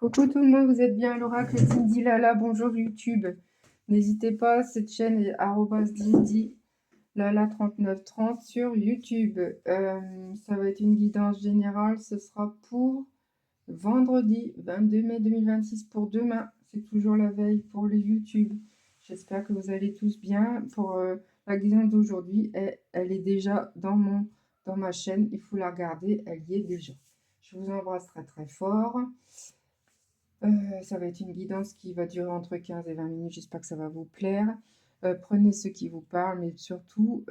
Coucou tout le monde, vous êtes bien à l'oracle Dindy Lala, bonjour YouTube. N'hésitez pas, cette chaîne est @Dindy Lala 3930 sur YouTube. Ça va être une guidance générale, ce sera pour vendredi 22 mai 2026 pour demain. C'est toujours la veille pour le YouTube. J'espère que vous allez tous bien. Pour la guidance d'aujourd'hui, elle est déjà dans ma chaîne. Il faut la regarder, elle y est déjà. Je vous embrasse très très fort. Ça va être une guidance qui va durer entre 15 et 20 minutes. J'espère que ça va vous plaire. Prenez ce qui vous parle, mais surtout,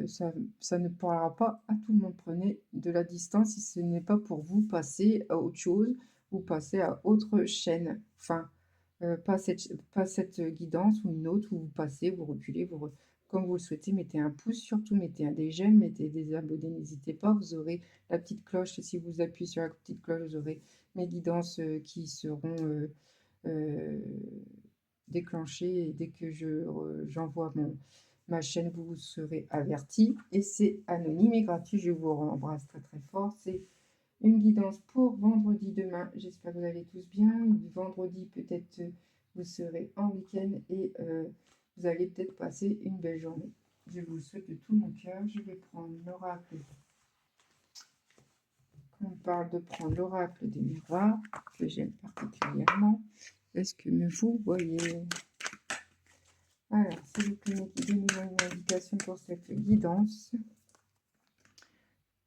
ça ne parlera pas à tout le monde. Prenez de la distance si ce n'est pas pour vous passer à autre chose ou passer à autre chaîne. Enfin, pas cette guidance ou une autre où vous passez, vous reculez, comme vous le souhaitez. Mettez un pouce, surtout mettez des j'aime, mettez des abonnés, n'hésitez pas. Vous aurez la petite cloche. Si vous appuyez sur la petite cloche, vous aurez mes guidances qui seront déclenchées. Et dès que j'envoie ma chaîne, vous serez averti. Et c'est anonyme et gratuit. Je vous embrasse très très fort. C'est une guidance pour vendredi demain. J'espère que vous allez tous bien. Vendredi, peut-être vous serez en week-end et vous allez peut-être passer une belle journée. Je vous le souhaite de tout mon cœur. Je vais prendre l'oracle. On parle de prendre l'oracle des miroirs, que j'aime particulièrement. Est-ce que vous voyez? Alors, s'il vous plaît, donnez-moi une indication pour cette guidance.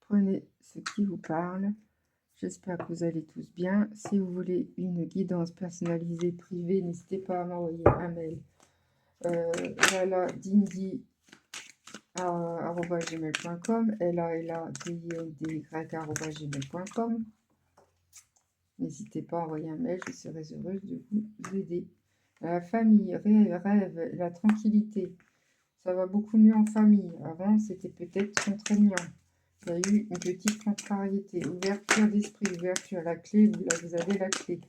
Prenez ce qui vous parle. J'espère que vous allez tous bien. Si vous voulez une guidance personnalisée privée, n'hésitez pas à m'envoyer un mail. Lala Dindy @gmail.com, LALADINDY@gmail.com. N'hésitez pas à envoyer un mail, je serai heureuse de vous aider. La famille, rêve, la tranquillité. Ça va beaucoup mieux en famille. Avant, c'était peut-être contraignant. Il y a eu une petite contrariété. Ouverture d'esprit, ouverture. La clé, vous avez la clé.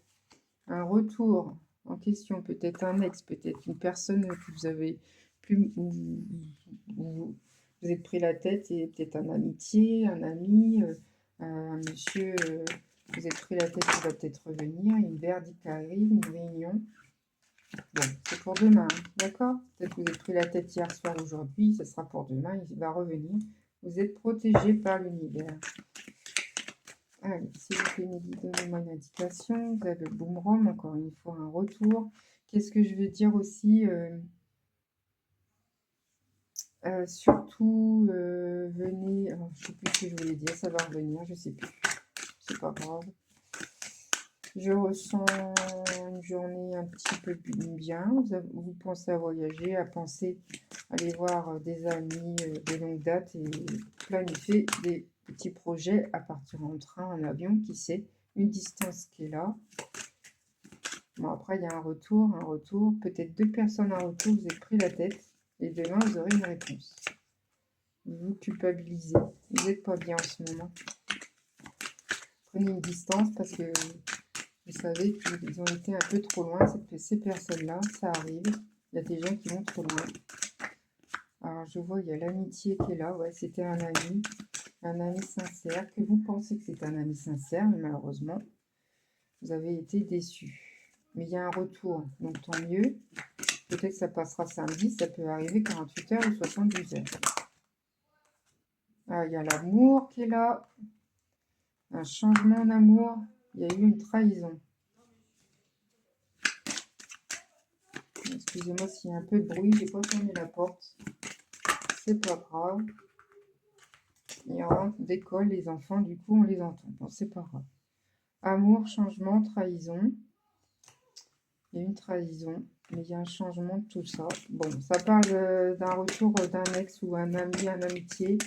Un retour en question. Peut-être un ex, peut-être une personne que vous avez plus... Vous êtes pris la tête et peut-être un amitié, un ami, un monsieur... vous êtes pris la tête, il va peut-être revenir. Une verdict arrive, une réunion. Bon, c'est pour demain, hein, d'accord? Peut-être que vous êtes pris la tête hier soir, aujourd'hui, ce sera pour demain, il va revenir. Vous êtes protégé par l'univers. Allez, si vous pouvez me donner une indication, vous avez le boomerang, encore une fois un retour. Qu'est-ce que je veux dire aussi surtout, venez... Alors, je ne sais plus ce que je voulais dire, ça va revenir, je ne sais plus. C'est pas grave. Je ressens une journée un petit peu bien. Vous pensez à voyager, à penser à aller voir des amis de longue date et planifier des petits projets à partir en train, en avion, qui sait, une distance qui est là. Bon, après, il y a un retour, peut-être 2 personnes en retour, vous avez pris la tête et demain, vous aurez une réponse. Vous culpabilisez, vous n'êtes pas bien en ce moment. Prenez une distance parce que vous savez qu'ils ont été un peu trop loin, ces personnes-là, ça arrive. Il y a des gens qui vont trop loin. Alors, je vois, il y a l'amitié qui est là. Ouais, c'était un ami sincère, que vous pensez que c'est un ami sincère, mais malheureusement, vous avez été déçu. Mais il y a un retour, donc tant mieux. Peut-être que ça passera samedi, ça peut arriver 48 heures ou 72 heures. Ah, il y a l'amour qui est là. Un changement d'amour. Il y a eu une trahison. Excusez-moi s'il y a un peu de bruit, j'ai pas fermé la porte. C'est pas grave. Ils rentrent d'école, les enfants, du coup on les entend. Bon, c'est pas grave. Amour, changement, trahison. Il y a une trahison, mais il y a un changement de tout ça. Bon, ça parle d'un retour d'un ex ou un ami, un amitié.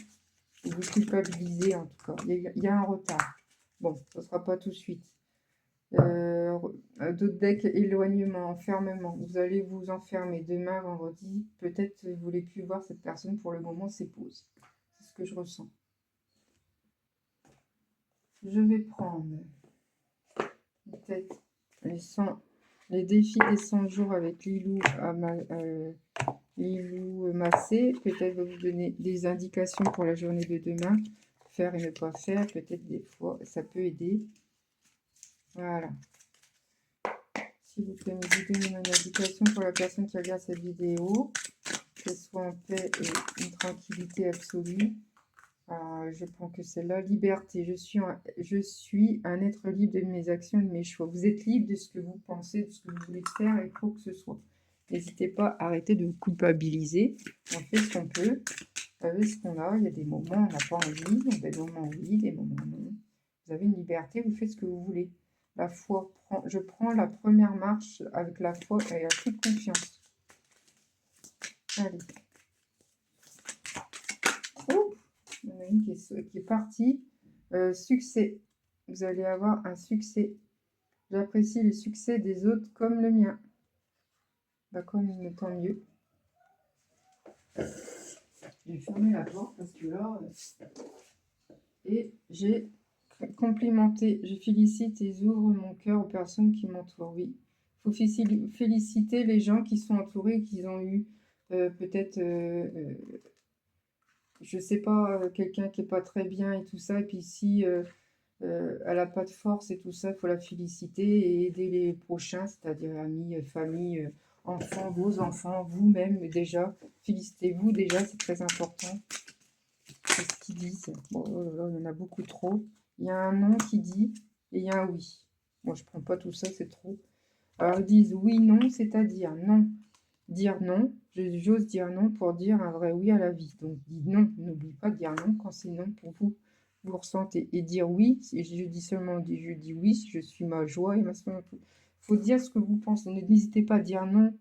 Vous culpabilisez en tout cas. Il y a un retard. Bon, ce ne sera pas tout de suite. D'autres decks, éloignement, enfermement. Vous allez vous enfermer demain, vendredi. Peut-être que vous ne voulez plus voir cette personne pour le moment, c'est pause. C'est ce que je ressens. Je vais prendre peut-être les défis des 100 jours avec Lilou, Lilou Massé. Peut-être va vous donner des indications pour la journée de demain. Faire et ne pas faire, peut-être des fois, ça peut aider. Voilà. S'il vous plaît, méditez une indication pour la personne qui regarde cette vidéo. Qu'elle soit en paix et une tranquillité absolue. Je prends que c'est la liberté. Je suis un être libre de mes actions et de mes choix. Vous êtes libre de ce que vous pensez, de ce que vous voulez faire et quoi que ce soit. N'hésitez pas à arrêter de vous culpabiliser. On fait ce qu'on peut avec ce qu'on a. Il y a des moments où on n'a pas envie, il y a des moments oui, des moments non. Vous avez une liberté, vous faites ce que vous voulez. La foi, je prends la première marche avec la foi et à toute confiance. Allez. Oh, il y en a une qui est partie. Succès. Vous allez avoir un succès. J'apprécie le succès des autres comme le mien. Bah, comme tant mieux. J'ai fermé la porte parce que là... Et j'ai complimenté. Je félicite et ouvre mon cœur aux personnes qui m'entourent. Oui. Il faut féliciter les gens qui sont entourés, qui ont eu peut-être... je sais pas, quelqu'un qui est pas très bien et tout ça. Et puis si... elle n'a pas de force et tout ça, il faut la féliciter et aider les prochains, c'est-à-dire amis, famille, enfants, vos enfants, vous-même déjà. Félicitez-vous déjà, c'est très important. C'est ce qu'ils disent. Bon, oh là là, il y en a beaucoup trop. Il y a un non qui dit et il y a un oui. Moi, je prends pas tout ça, c'est trop. Alors, ils disent oui, non, c'est-à-dire non. Dire non, j'ose dire non pour dire un vrai oui à la vie. Donc, dis non, n'oublie pas de dire non quand c'est non pour vous. Vous ressentez. Et dire oui, je dis seulement, je dis oui, je suis ma joie et ma Il faut dire ce que vous pensez. N'hésitez pas à dire non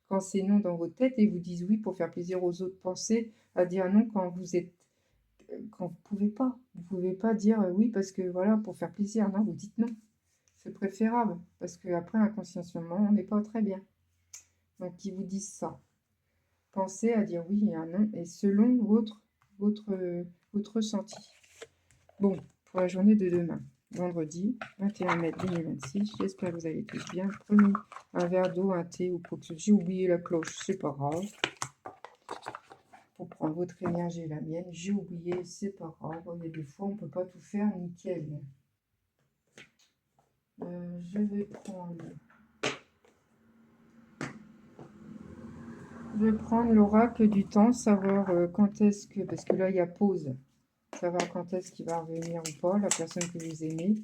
quand c'est non dans votre tête et vous dites oui pour faire plaisir aux autres. Pensez à dire non quand vous êtes, quand vous pouvez pas. Vous pouvez pas dire oui parce que voilà, pour faire plaisir. Non, vous dites non. C'est préférable parce qu'après, inconsciemment, on n'est pas très bien. Donc, ils vous disent ça. Pensez à dire oui et un non, et selon votre ressenti. Bon, pour la journée de demain, vendredi 21 mai 2026, j'espère que vous allez tous bien. Prenez un verre d'eau, un thé ou quoi que ce soit. J'ai oublié la cloche, c'est pas grave. Pour prendre votre énergie et la mienne, j'ai oublié, c'est pas grave. Il y a des fois, on peut pas tout faire nickel. Je vais prendre l'oracle du temps, savoir quand est-ce que... Parce que là, il y a pause. Savoir quand est-ce qu'il va revenir ou pas, la personne que vous aimez.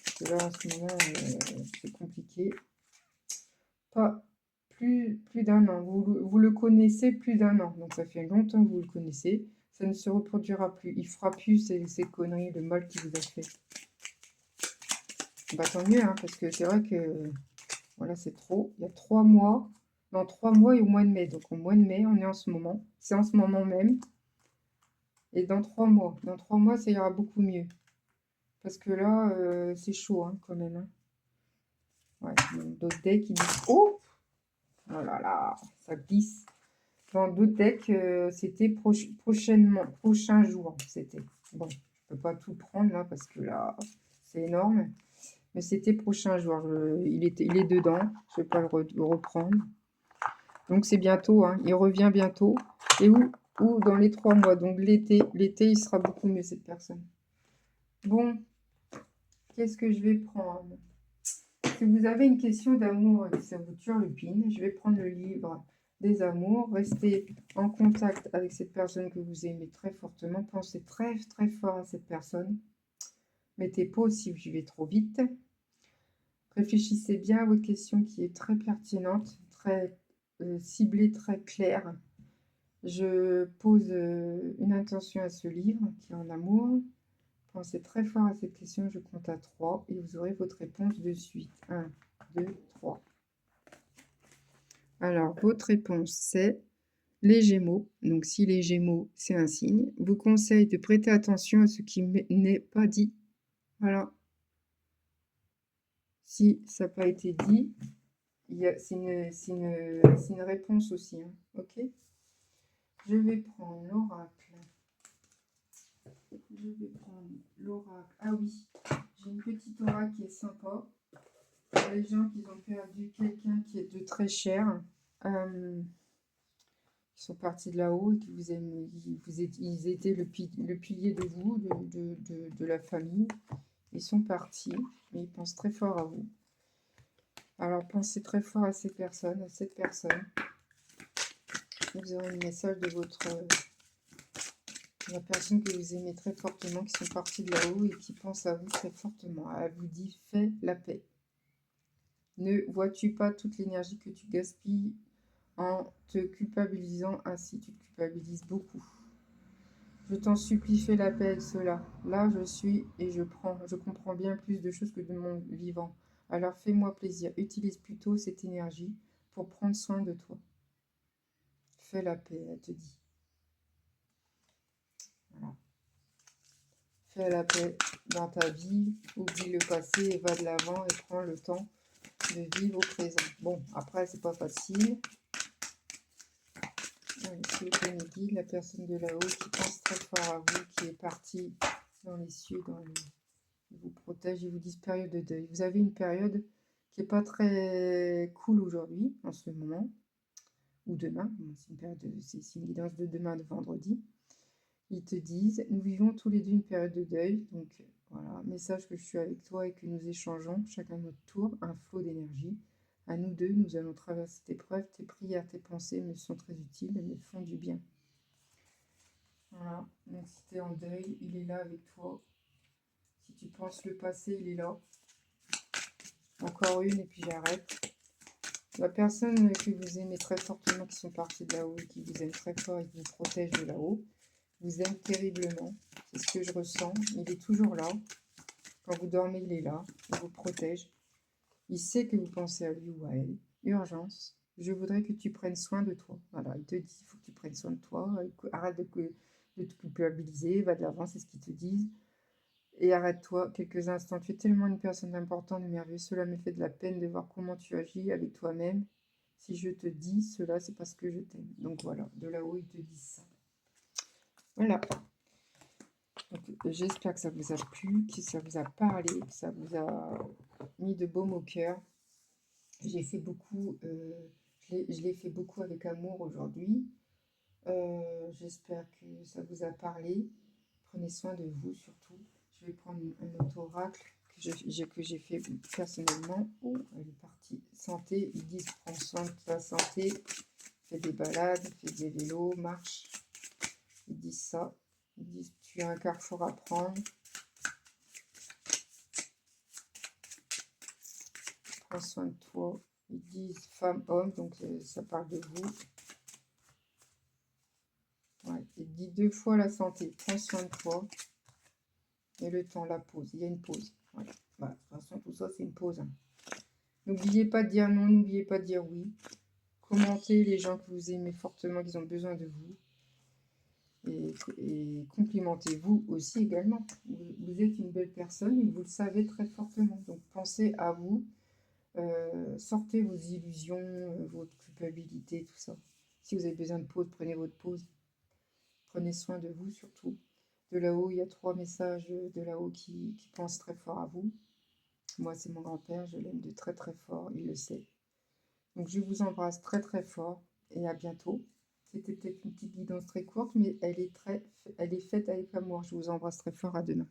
Parce que là, en ce moment, c'est compliqué. Pas plus d'un an. Vous le connaissez plus d'un an. Donc, ça fait longtemps que vous le connaissez. Ça ne se reproduira plus. Il fera plus ces conneries, le mal qu'il vous a fait. Bah, tant mieux, hein, parce que c'est vrai que... Voilà, c'est trop. Il y a 3 mois. Dans 3 mois et au mois de mai. Donc, au mois de mai, on est en ce moment. C'est en ce moment même. Et dans 3 mois, ça ira beaucoup mieux. Parce que là, c'est chaud, hein, quand même. Hein. Ouais, d'autres decks, ils disent... Oh! Oh là là, ça glisse. Dans d'autres decks, c'était prochain jour. C'était. Bon, je peux pas tout prendre, là, parce que là, c'est énorme. Mais c'était prochain jour. Il est dedans. Je ne vais pas le reprendre. Donc, c'est bientôt. Hein, il revient bientôt. Et où dans les 3 mois. Donc, l'été, il sera beaucoup mieux, cette personne. Bon, qu'est-ce que je vais prendre? Si vous avez une question d'amour et que ça vous turlupine, je vais prendre le livre des amours. Restez en contact avec cette personne que vous aimez très fortement. Pensez très, très fort à cette personne. Mettez pause si j'y vais trop vite. Réfléchissez bien à votre question qui est très pertinente, très ciblée, très claire. Je pose une intention à ce livre qui est en amour. Pensez très fort à cette question, je compte à 3 et vous aurez votre réponse de suite. 1, 2, 3. Alors, votre réponse, c'est les Gémeaux. Donc, si les Gémeaux, c'est un signe, vous conseille de prêter attention à ce qui n'est pas dit. Voilà. Si ça n'a pas été dit, c'est une réponse aussi. Hein. Ok. Je vais prendre l'oracle. Ah oui, j'ai une petite oracle qui est sympa. Pour les gens qui ont perdu quelqu'un qui est de très cher, qui sont partis de là-haut et qui vous aiment, ils étaient le pilier de vous, de la famille. Ils sont partis, mais ils pensent très fort à vous. Alors, pensez très fort à ces personnes, à cette personne. Vous aurez un message de la personne que vous aimez très fortement, qui sont partis de là-haut et qui pense à vous très fortement. Elle vous dit, fais la paix. Ne vois-tu pas toute l'énergie que tu gaspilles en te culpabilisant ainsi? Tu te culpabilises beaucoup. Je t'en supplie, fais la paix avec cela. Là, je suis et je prends. Je comprends bien plus de choses que de mon vivant. Alors fais-moi plaisir. Utilise plutôt cette énergie pour prendre soin de toi. Fais la paix, elle te dit. Voilà. Fais la paix dans ta vie. Oublie le passé et va de l'avant et prends le temps de vivre au présent. Bon, après, c'est pas facile. Monsieur Kennedy, la personne de là-haut qui pense très fort à vous, qui est partie dans les cieux, il vous protège, ils vous disent période de deuil. Vous avez une période qui n'est pas très cool aujourd'hui, en ce moment, ou demain. C'est une guidance de demain, de vendredi. Ils te disent, nous vivons tous les deux une période de deuil. Donc voilà, message que je suis avec toi et que nous échangeons chacun notre tour, un flot d'énergie. À nous deux, nous allons traverser cette épreuve. Tes prières, tes pensées me sont très utiles et me font du bien. Voilà, donc si tu es en deuil, il est là avec toi. Si tu penses le passé, il est là. Encore une et puis j'arrête. La personne que vous aimez très fortement, qui sont partis de là-haut, qui vous aime très fort et qui vous protège de là-haut, vous aime terriblement. C'est ce que je ressens. Il est toujours là. Quand vous dormez, il est là. Il vous protège. Il sait que vous pensez à lui ou à elle. Urgence. Je voudrais que tu prennes soin de toi. Voilà, il te dit, il faut que tu prennes soin de toi. Arrête de te culpabiliser. Va de l'avant, c'est ce qu'ils te disent. Et arrête-toi quelques instants. Tu es tellement une personne importante et merveilleuse. Cela me fait de la peine de voir comment tu agis avec toi-même. Si je te dis cela, c'est parce que je t'aime. Donc voilà, de là-haut, ils te disent ça. Voilà. J'espère que ça vous a plu, que ça vous a parlé, que ça vous a mis de baume au cœur. J'ai fait beaucoup, je l'ai fait beaucoup avec amour aujourd'hui. J'espère que ça vous a parlé. Prenez soin de vous surtout. Je vais prendre un autre oracle que j'ai fait personnellement. Oh, elle est partie. Santé, ils disent prends soin de ta santé. Fais des balades, fais des vélos, marche. Ils disent ça. Ils disent tu as un carrefour à prendre. Prends soin de toi. Ils disent femme, homme, donc ça parle de vous. Ouais, il dit 2 fois la santé. Prends soin de toi. Et le temps, la pause. Il y a une pause. Voilà. Voilà. De toute façon, tout ça, c'est une pause. Hein. N'oubliez pas de dire non, n'oubliez pas de dire oui. Commentez les gens que vous aimez fortement, qui ont besoin de vous. Et complimentez-vous aussi également. Vous êtes une belle personne et vous le savez très fortement. Donc pensez à vous. Sortez vos illusions, votre culpabilité, tout ça. Si vous avez besoin de pause, prenez votre pause. Prenez soin de vous surtout. De là-haut, il y a 3 messages de là-haut qui pensent très fort à vous. Moi, c'est mon grand-père, je l'aime de très très fort, il le sait. Donc je vous embrasse très très fort et à bientôt. C'était peut-être une petite guidance très courte, mais elle est faite avec amour. Je vous embrasse très fort, à demain.